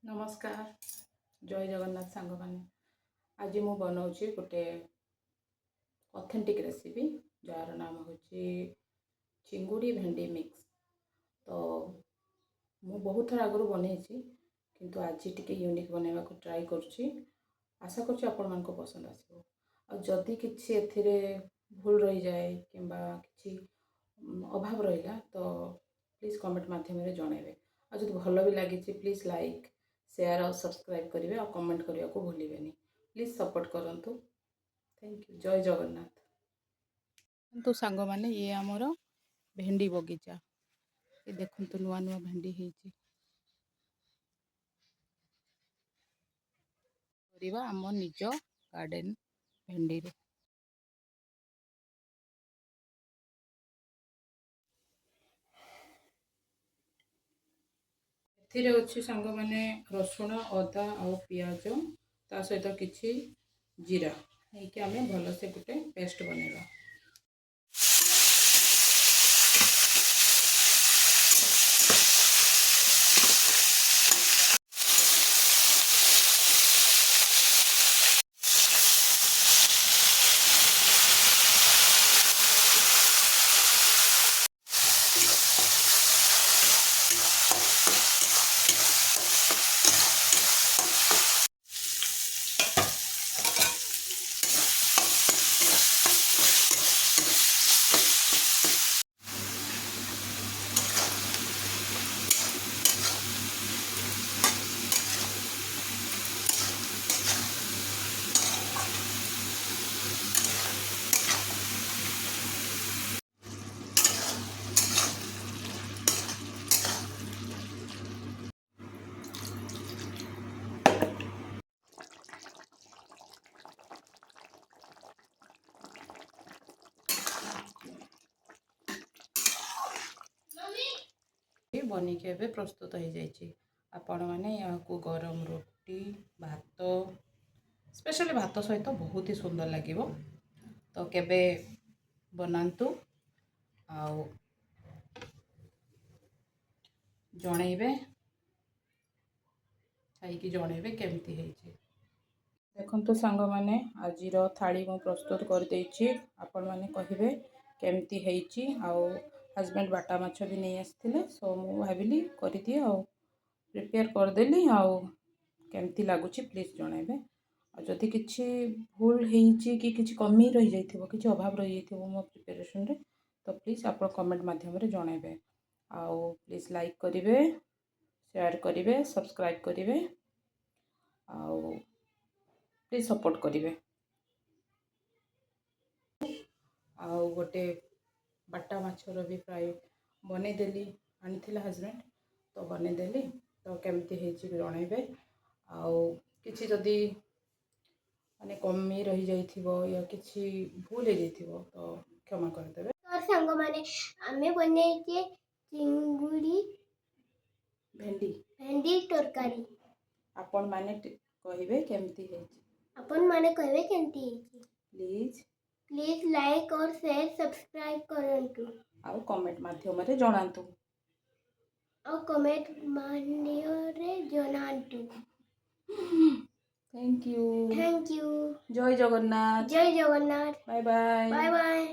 नमस्कार जय जगन्नाथ सांग मैंने आज मु बनाऊँगी गोटे ऑथेंटिक रेसिपी जार नाम हूँ चिंगुड़ी भेंडी मिक्स। तो मु बहुत थर आगु बनई किंतु आज टिके यूनिक बनवा को ट्राई करुँची। आशा करुँची आपण मानको पसंद आसो। जदि किछि एथिरे भूल रही जाए किंबा किछि अभाव रहिला तो प्लीज कमेंट माध्यम रे जणाइबे। आ जदि भल भी लगी प्लीज लाइक शेयर और सब्सक्राइब करेंगे और कमेंट करने को भूलें। प्लीज सपोर्ट करंतु। Thank you. जय जगन्नाथ। तो सांग माने ये आमर भेंडी बगीचा ये देखंतु नुआ नुआ भेंडी हेची परिबा आम निज गार्डन भेंडी रे। एथिरे अछि सांग माने रसुण अदा और पियाज ता सहित किछि जीरा नहीं आम भल से गोटे पेस्ट बनैबा। बनिक ए प्रस्तुत हो जाइए। आपण मैंने यहाँ गरम रोटी भात स्पेशली भात सहित बहुत ही सुंदर लगे। तो केबे बनातु आउ जणेबे खाई जणेबे केमती है। देखंतु सांग माने आजिर थाली मु प्रस्तुत कर देछि। आपण माने कहिबे केमती हेछि। आउ हस्बैंड बाटा माछ भी नहीं आसथिले सो मु भाबिली करि दिए आउ प्रिपेयर कर देली। आउ केमती लागुछि प्लीज जणेबे। आ जदि किछि भूल हेछि कि किछि कमी रहि जाइथिबो किछि अभाव रहि जाइथिबो मो प्रिपरेशन रे तो प्लीज आपण कमेंट माध्यम रे जणेबे। आउ प्लीज लाइक करिवे शेयर करिवे सब्सक्राइब करिवे आउ प्लीज सपोर्ट करिवे। आउ गोटे बाटा माछर भी फ्राई बनईदेली आनी हजबैंड तो बनईदेली। तो केमती हेछि जणेबे। आउ किछि जदि माने कमी रही जाइथिबो या किछि भूल हो जाइथिबो तो क्षमा कर देबे। तो संग माने आमे बनईके चिंगुड़ी भेंडी भेंडी तरकारी आपण माने कहिबे केमती हेछि। आपण माने कहिबे केमती हेछि। प्लीज लाइक और शेयर सब्सक्राइब करंतु आउ कमेंट माध्यम रे जणांतु थैंक यू जय जगन्नाथ बाय बाय।